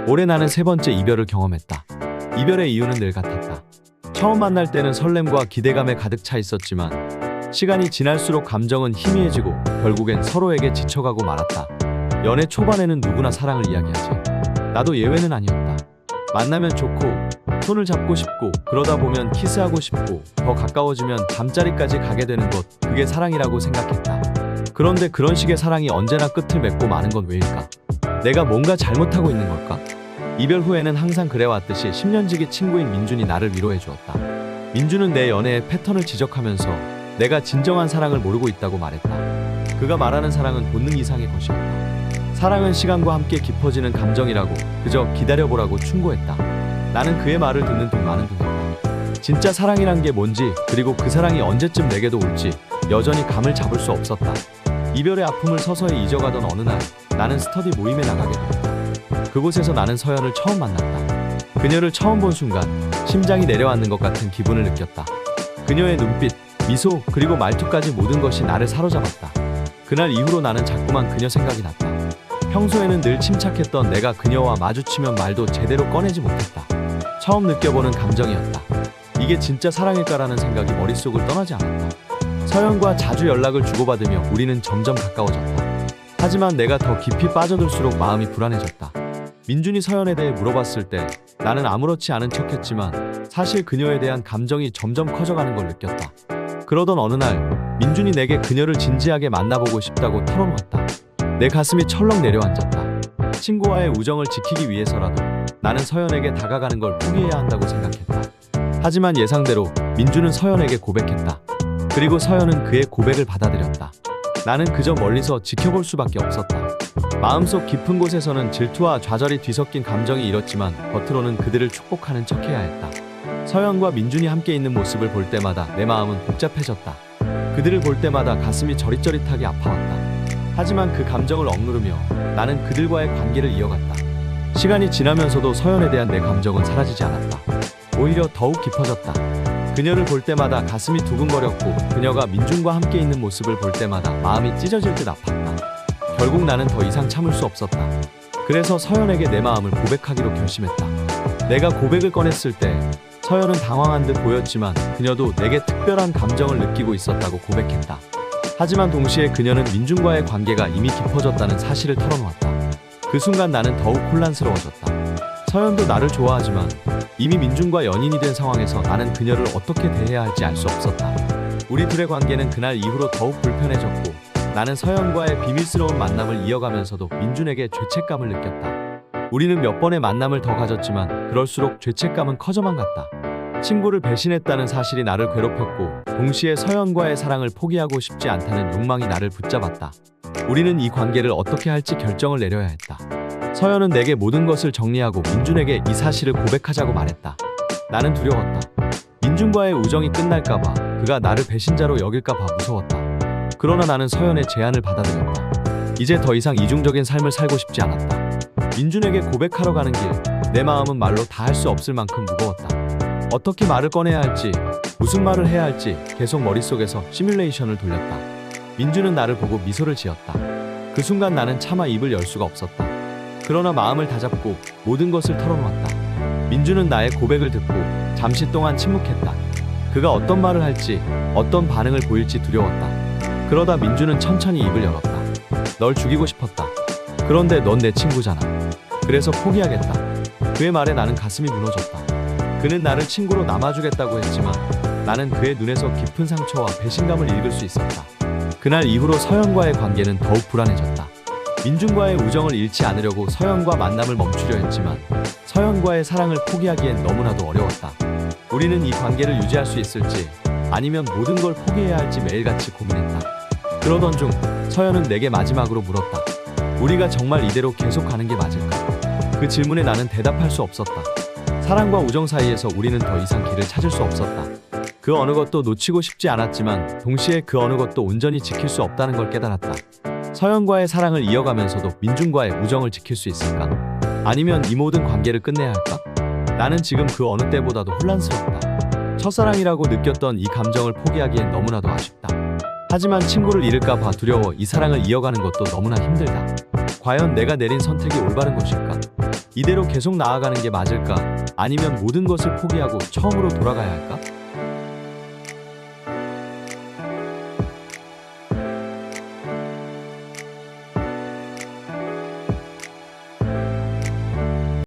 올해 나는 세 번째 이별을 경험했다. 이별의 이유는 늘 같았다. 처음 만날 때는 설렘과 기대감에 가득 차 있었지만 시간이 지날수록 감정은 희미해지고 결국엔 서로에게 지쳐가고 말았다. 연애 초반에는 누구나 사랑을 이야기하지. 나도 예외는 아니었다. 만나면 좋고 손을 잡고 싶고 그러다 보면 키스하고 싶고 더 가까워지면 잠자리까지 가게 되는 것, 그게 사랑이라고 생각했다. 그런데 그런 식의 사랑이 언제나 끝을 맺고 마는 건 왜일까? 내가 뭔가 잘못하고 있는 걸까? 이별 후에는 항상 그래왔듯이 10년지기 친구인 민준이 나를 위로해 주었다. 민준은 내 연애의 패턴을 지적하면서 내가 진정한 사랑을 모르고 있다고 말했다. 그가 말하는 사랑은 본능 이상의 것이었다. 사랑은 시간과 함께 깊어지는 감정이라고, 그저 기다려보라고 충고했다. 나는 그의 말을 듣는 둥 마는 둥했다. 진짜 사랑이란 게 뭔지, 그리고 그 사랑이 언제쯤 내게도 올지 여전히 감을 잡을 수 없었다. 이별의 아픔을 서서히 잊어가던 어느 날, 나는 스터디 모임에 나가게 되었다. 그곳에서 나는 서연을 처음 만났다. 그녀를 처음 본 순간 심장이 내려앉는 것 같은 기분을 느꼈다. 그녀의 눈빛, 미소, 그리고 말투까지 모든 것이 나를 사로잡았다. 그날 이후로 나는 자꾸만 그녀 생각이 났다. 평소에는 늘 침착했던 내가 그녀와 마주치면 말도 제대로 꺼내지 못했다. 처음 느껴보는 감정이었다. 이게 진짜 사랑일까라는 생각이 머릿속을 떠나지 않았다. 서연과 자주 연락을 주고받으며 우리는 점점 가까워졌다. 하지만 내가 더 깊이 빠져들수록 마음이 불안해졌다. 민준이 서연에 대해 물어봤을 때 나는 아무렇지 않은 척했지만 사실 그녀에 대한 감정이 점점 커져가는 걸 느꼈다. 그러던 어느 날 민준이 내게 그녀를 진지하게 만나보고 싶다고 털어놓았다. 내 가슴이 철렁 내려앉았다. 친구와의 우정을 지키기 위해서라도 나는 서연에게 다가가는 걸 포기해야 한다고 생각했다. 하지만 예상대로 민준은 서연에게 고백했다. 그리고 서연은 그의 고백을 받아들였다. 나는 그저 멀리서 지켜볼 수밖에 없었다. 마음속 깊은 곳에서는 질투와 좌절이 뒤섞인 감정이 일었지만 겉으로는 그들을 축복하는 척해야 했다. 서연과 민준이 함께 있는 모습을 볼 때마다 내 마음은 복잡해졌다. 그들을 볼 때마다 가슴이 저릿저릿하게 아파왔다. 하지만 그 감정을 억누르며 나는 그들과의 관계를 이어갔다. 시간이 지나면서도 서연에 대한 내 감정은 사라지지 않았다. 오히려 더욱 깊어졌다. 그녀를 볼 때마다 가슴이 두근거렸고 그녀가 민준과 함께 있는 모습을 볼 때마다 마음이 찢어질 듯 아팠다. 결국 나는 더 이상 참을 수 없었다. 그래서 서연에게 내 마음을 고백하기로 결심했다. 내가 고백을 꺼냈을 때 서연은 당황한 듯 보였지만 그녀도 내게 특별한 감정을 느끼고 있었다고 고백했다. 하지만 동시에 그녀는 민준과의 관계가 이미 깊어졌다는 사실을 털어놓았다. 그 순간 나는 더욱 혼란스러워졌다. 서연도 나를 좋아하지만 이미 민준과 연인이 된 상황에서 나는 그녀를 어떻게 대해야 할지 알 수 없었다. 우리 둘의 관계는 그날 이후로 더욱 불편해졌고 나는 서연과의 비밀스러운 만남을 이어가면서도 민준에게 죄책감을 느꼈다. 우리는 몇 번의 만남을 더 가졌지만 그럴수록 죄책감은 커져만 갔다. 친구를 배신했다는 사실이 나를 괴롭혔고 동시에 서연과의 사랑을 포기하고 싶지 않다는 욕망이 나를 붙잡았다. 우리는 이 관계를 어떻게 할지 결정을 내려야 했다. 서연은 내게 모든 것을 정리하고 민준에게 이 사실을 고백하자고 말했다. 나는 두려웠다. 민준과의 우정이 끝날까봐, 그가 나를 배신자로 여길까봐 무서웠다. 그러나 나는 서연의 제안을 받아들였다. 이제 더 이상 이중적인 삶을 살고 싶지 않았다. 민준에게 고백하러 가는 길, 내 마음은 말로 다 할 수 없을 만큼 무거웠다. 어떻게 말을 꺼내야 할지, 무슨 말을 해야 할지 계속 머릿속에서 시뮬레이션을 돌렸다. 민준은 나를 보고 미소를 지었다. 그 순간 나는 차마 입을 열 수가 없었다. 그러나 마음을 다잡고 모든 것을 털어놓았다. 민준은 나의 고백을 듣고 잠시 동안 침묵했다. 그가 어떤 말을 할지, 어떤 반응을 보일지 두려웠다. 그러다 민준은 천천히 입을 열었다. 널 죽이고 싶었다. 그런데 넌 내 친구잖아. 그래서 포기하겠다. 그의 말에 나는 가슴이 무너졌다. 그는 나를 친구로 남아주겠다고 했지만 나는 그의 눈에서 깊은 상처와 배신감을 읽을 수 있었다. 그날 이후로 서연과의 관계는 더욱 불안해졌다. 민준과의 우정을 잃지 않으려고 서연과 만남을 멈추려 했지만 서연과의 사랑을 포기하기엔 너무나도 어려웠다. 우리는 이 관계를 유지할 수 있을지 아니면 모든 걸 포기해야 할지 매일같이 고민했다. 그러던 중 서연은 내게 마지막으로 물었다. 우리가 정말 이대로 계속 가는 게 맞을까? 그 질문에 나는 대답할 수 없었다. 사랑과 우정 사이에서 우리는 더 이상 길을 찾을 수 없었다. 그 어느 것도 놓치고 싶지 않았지만 동시에 그 어느 것도 온전히 지킬 수 없다는 걸 깨달았다. 서연과의 사랑을 이어가면서도 민준과의 우정을 지킬 수 있을까? 아니면 이 모든 관계를 끝내야 할까? 나는 지금 그 어느 때보다도 혼란스럽다. 첫사랑이라고 느꼈던 이 감정을 포기하기엔 너무나도 아쉽다. 하지만 친구를 잃을까봐 두려워 이 사랑을 이어가는 것도 너무나 힘들다. 과연 내가 내린 선택이 올바른 것일까? 이대로 계속 나아가는 게 맞을까? 아니면 모든 것을 포기하고 처음으로 돌아가야 할까?